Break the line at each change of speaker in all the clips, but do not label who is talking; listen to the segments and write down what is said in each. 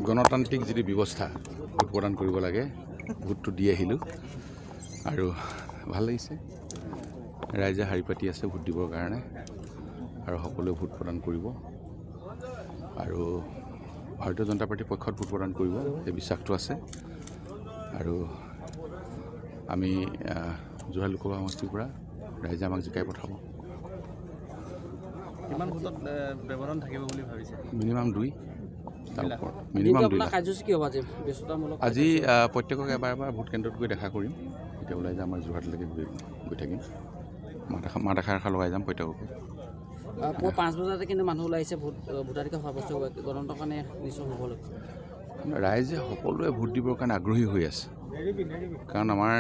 গণতান্ত্ৰিক যিটো ব্যৱস্থা ভোট প্ৰদান কৰিব লাগে ভোটটো দি আহিলোঁ আৰু ভাল লাগিছে ৰাইজে শাৰী পাতি আছে ভোট দিবৰ কাৰণে আৰু সকলোৱে ভোট প্ৰদান কৰিব আৰু ভাৰতীয় জনতা পাৰ্টিৰ পক্ষত ভোট প্ৰদান কৰিব এই বিশ্বাসটো আছে আৰু আমি যোৰহাট লোকসভা সমষ্টিৰ পৰা ৰাইজে আমাক জিকাই পঠাব
কিমান ভোটত ব্যৱধান থাকিব বুলি ভাবিছে
মিনিমাম 2 আজি প্ৰত্যেকক এবাৰ ভোট কেন্দ্ৰত গৈ দেখা কৰিম এতিয়া ওলাই যাম আমাৰ যোৰহাটলৈকে গৈ থাকিম মাত এষাৰ লগাই যাম প্ৰত্যেককে
5 বজাতে কিন্তু মানুহ ওলাইছে ভোটাধিকাৰ সাব্যস্ত গণতন্ত্ৰৰ কাৰণে নিশ্চয় হ'ব লাগে
ৰাইজে সকলোৱে ভোট দিবৰ কাৰণে আগ্ৰহী হৈ আছে কাৰণ আমাৰ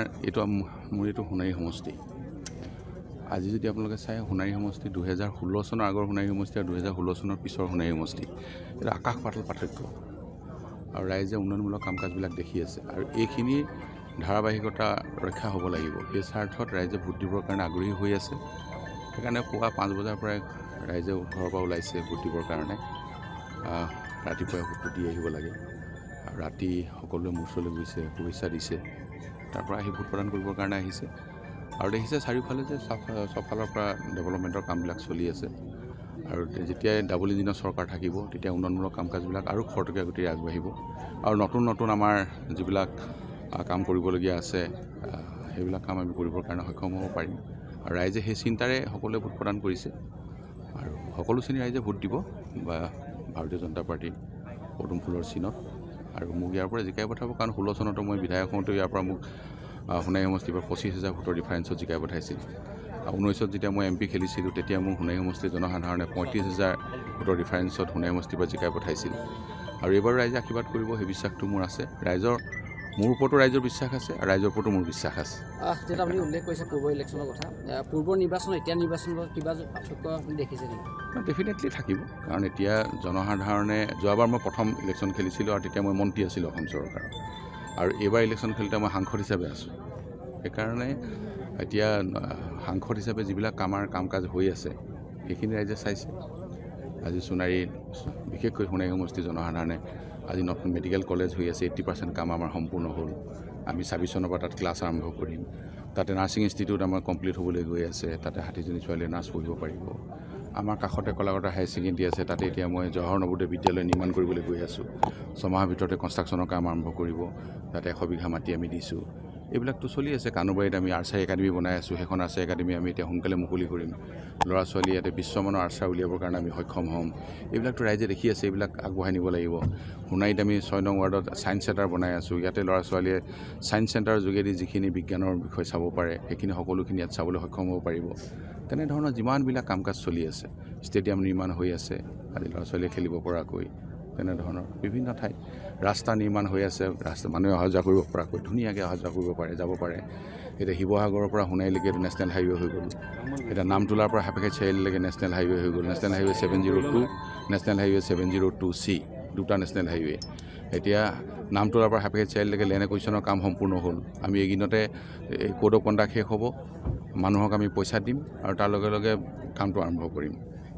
মোৰ এইটো সোণাৰী সমষ্টি আজি যদি আপোনালোকে চাই সোণাৰী সমষ্টি 2016 চনৰ আগৰ সোণাৰী সমষ্টি আৰু 2016 চনৰ পিছৰ সোণাৰী সমষ্টি এটা আকাশ পাতাল পাৰ্থক্য আৰু ৰাইজে উন্নয়নমূলক কাম কাজবিলাক দেখি আছে আৰু এইখিনি ধাৰাবাহিকতা ৰক্ষা হ'ব লাগিব এই স্বাৰ্থত ৰাইজে ভোট দিবৰ কাৰণে আগ্ৰহী হৈ আছে সেইকাৰণে পুৱা 5 বজাৰ পৰাই ৰাইজে ঘৰৰ পৰা ওলাইছে ভোট দিবৰ কাৰণে ৰাতিপুৱাই ভোটটো দি আহিব লাগে আৰু ৰাতি সকলোৱে মোৰ ওচৰলৈ গৈছে শুভেচ্ছা দিছে তাৰ পৰা আহি ভোট প্ৰদান কৰিবৰ কাৰণে আহিছে আৰু দেখিছে চাৰিওফালে যে চবফালৰ পৰা ডেভেলপমেণ্টৰ কামবিলাক চলি আছে আৰু যেতিয়াই ডাবল ইঞ্জিনৰ চৰকাৰ থাকিব তেতিয়া উন্নয়নমূলক কাম কাজবিলাক আৰু খৰতকীয়া গতিৰে আগবাঢ়িব আৰু নতুন আমাৰ যিবিলাক কাম কৰিবলগীয়া আছে সেইবিলাক কাম আমি কৰিবৰ কাৰণে সক্ষম হ'ব পাৰিম আৰু ৰাইজে সেই চিন্তাৰে সকলোৱে ভোট প্ৰদান কৰিছে আৰু সকলো শ্ৰেণীৰ ৰাইজে ভোট দিব বা ভাৰতীয় জনতা পাৰ্টি পদুম ফুলৰ চিনত আৰু মোক ইয়াৰ পৰা জিকাই পঠাব কাৰণ 16 চনতো মই বিধায়ক হওঁতে ইয়াৰ পৰা মোক সোণাৰী সমষ্টিৰ পৰা 25,000 ভোটৰ ডিফাৰেঞ্চত জিকাই পঠাইছিল 19ত যেতিয়া মই MP খেলিছিলোঁ তেতিয়া মোক সোণাৰী সমষ্টিৰ জনসাধাৰণে 35,000 ভোটৰ ডিফাৰেঞ্চত সোণাৰী সমষ্টিৰ পৰা জিকাই পঠাইছিল আৰু এইবাৰ ৰাইজে আশীৰ্বাদ কৰিব সেই বিশ্বাসটো মোৰ আছে মোৰ ওপৰতো ৰাইজৰ বিশ্বাস আছে আৰু ৰাইজৰ ওপৰতো মোৰ বিশ্বাস আছে
যেটা আপুনি উল্লেখ কৰিছে পূৰ্ব ইলেকশ্যনৰ কথা পূৰ্ব নিৰ্বাচন এতিয়া নিৰ্বাচনত কিবা পাৰ্থক্য আপুনি দেখিছে নেকি
ডেফিনেটলি থাকিব কাৰণ এতিয়া জনসাধাৰণে যোৱাবাৰ মই প্ৰথম ইলেকশ্যন খেলিছিলোঁ আৰু তেতিয়া মই মন্ত্ৰী আছিলোঁ অসম চৰকাৰৰ আৰু এইবাৰ ইলেকশ্যন খেলোঁতে মই সাংসদ হিচাপে আছোঁ সেইকাৰণে এতিয়া সাংসদ হিচাপে যিবিলাক কাম কাজ হৈ আছে সেইখিনি ৰাইজে চাইছে আজি সোণাৰীত বিশেষকৈ সোণাৰী সমষ্টিৰ জনসাধাৰণে আজি নতুন মেডিকেল কলেজ হৈ আছে 80% কাম আমাৰ সম্পূৰ্ণ হ'ল আমি 26 চনৰ পৰা তাত ক্লাছ আৰম্ভ কৰিম তাতে নাৰ্ছিং ইনষ্টিটিউট আমাৰ কমপ্লিট হ'বলৈ গৈ আছে তাতে 60জনী ছোৱালীয়ে নাৰ্ছ পঢ়িব পাৰিব আমাৰ কাষতে কলাকতা হায়াৰ ছেকেণ্ডেৰী আছে তাতে এতিয়া মই জৱাহৰ নৱোদয় বিদ্যালয় নিৰ্মাণ কৰিবলৈ গৈ আছোঁ 6 মাহৰ ভিতৰতে কনষ্ট্ৰাকশ্যনৰ কাম আৰম্ভ কৰিব তাতে 100 বিঘা মাটি আমি দিছোঁ এইবিলাকতো চলি আছে কানুবাৰীত আমি আৰ্চাৰী একাডেমি বনাই আছোঁ সেইখন আৰ্চাৰী একাডেমি আমি এতিয়া সোনকালে মুকলি কৰিম ল'ৰা ছোৱালী ইয়াতে বিশ্বমানৰ আৰ্চাৰ উলিয়াবৰ কাৰণে আমি সক্ষম হ'ম এইবিলাকতো ৰাইজে দেখি আছে এইবিলাক আগবঢ়াই নিব লাগিব সোণাৰীত আমি 6 নং ৱাৰ্ডত ছায়েন্স চেণ্টাৰ বনাই আছোঁ ইয়াতে ল'ৰা ছোৱালীয়ে ছায়েন্স চেণ্টাৰৰ যোগেদি যিখিনি বিজ্ঞানৰ বিষয় চাব পাৰে সেইখিনি সকলোখিনি ইয়াত চাবলৈ সক্ষম হ'ব পাৰিব তেনেধৰণৰ যিমানবিলাক কাম কাজ চলি আছে ষ্টেডিয়াম নিৰ্মাণ হৈ আছে আজি ল'ৰা ছোৱালীয়ে খেলিব পৰাকৈ তেনেধৰণৰ বিভিন্ন ঠাইত ৰাস্তা নিৰ্মাণ হৈ আছে মানুহে অহা যোৱা কৰিব পৰাকৈ ধুনীয়াকৈ অহা যোৱা কৰিব পাৰে যাব পাৰে এতিয়া শিৱসাগৰৰ পৰা সোণাৰীলৈকে নেশ্যনেল হাইৱে হৈ গ'ল এতিয়া নামতোলাৰ পৰা সাপেক্ষে চাৰিআলিলৈকে নেশ্যনেল হাইৱে হৈ গ'ল national highway 702 national highway 702C দুটা নেশ্যনেল হাইৱে এতিয়া নামতোলাৰ পৰা সাপেক্ষে চাৰিআলিলৈকে লেন একুইজিশ্যনৰ কাম সম্পূৰ্ণ হ'ল আমি এইকেইদিনতে কোড অফ কণ্ডাক্ট শেষ হ'ব মানুহক আমি পইচা দিম আৰু তাৰ লগে লগে কামটো আৰম্ভ কৰিম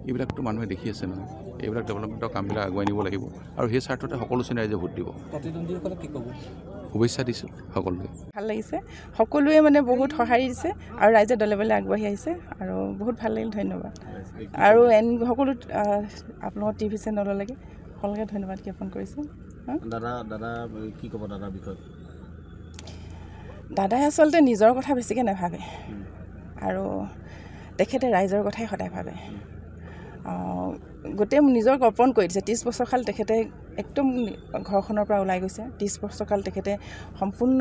এইবিলাকতো মানুহে দেখি আছে নহয় এইবিলাক ডেভেলপমেণ্টৰ কামবিলাক আগুৱাই নিব লাগিব আৰু সেই স্বাৰ্থতে সকলো শ্ৰেণীৰ ৰাইজে ভোট দিব
প্ৰতিদ্বন্দ্বীসকলক কি ক'ব
শুভেচ্ছা দিছোঁ সকলোৱে
ভাল লাগিছে সকলোৱে মানে বহুত সঁহাৰি দিছে আৰু ৰাইজে দলে বলে আগবাঢ়ি আহিছে আৰু বহুত ভাল লাগিল ধন্যবাদ আৰু সকলো আপোনালোকৰ টিভি চেনেললৈকে সকলোকে ধন্যবাদ জ্ঞাপন কৰিছোঁ
দাদা কি ক'ব দাদাৰ বিষয়ে
দাদাই আচলতে নিজৰ কথা বেছিকৈ নাভাবে আৰু তেখেতে ৰাইজৰ কথাই সদায় ভাবে গোটেই নিজৰ অৰ্পণ কৰি দিছে 30 বছৰ কাল তেখেতে একদম ঘৰখনৰ পৰা ওলাই গৈছে 30 বছৰ কাল তেখেতে সম্পূৰ্ণ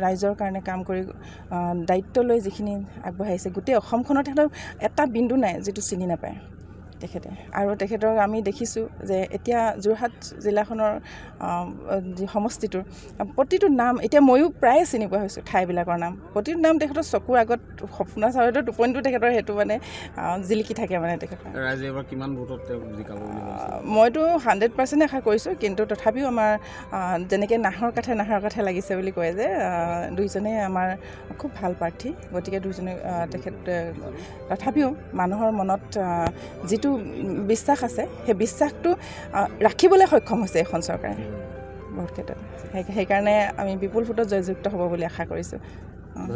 ৰাইজৰ কাৰণে কাম কৰি দায়িত্ব লৈ যিখিনি আগবঢ়াইছে গোটেই অসমখনত তেখেতৰ এটা বিন্দু নাই যিটো চিনি নাপায় তেখেতে আৰু তেখেতক আমি দেখিছোঁ যে এতিয়া যোৰহাট জিলাখনৰ যি সমষ্টিটোৰ প্ৰতিটো নাম এতিয়া ময়ো প্ৰায়ে চিনি পোৱা হৈছোঁ ঠাইবিলাকৰ নাম প্ৰতিটো নাম তেখেতৰ চকুৰ আগত সপোনা চাউলৰ টোপনিটো তেখেতৰ সেইটো মানে জিলিকি থাকে মানে তেখেতৰ
ৰাইজে এবাৰ কিমান ভোটত তেওঁ জিকাব বুলি
মইতো 100% আশা কৰিছোঁ কিন্তু তথাপিও আমাৰ যেনেকৈ নাহৰ কাঠে লাগিছে বুলি কয় যে দুইজনে আমাৰ খুব ভাল প্ৰাৰ্থী গতিকে দুইজনে তেখেত তথাপিও মানুহৰ মনত যিটো বিশ্বাস আছে সেই বিশ্বাসটো ৰাখিবলৈ সক্ষম হৈছে এখন চৰকাৰে বহুত ক্ষেত্ৰত সেইকাৰণে আমি বিপুল ভোটত জয়যুক্ত হ'ব বুলি আশা কৰিছোঁ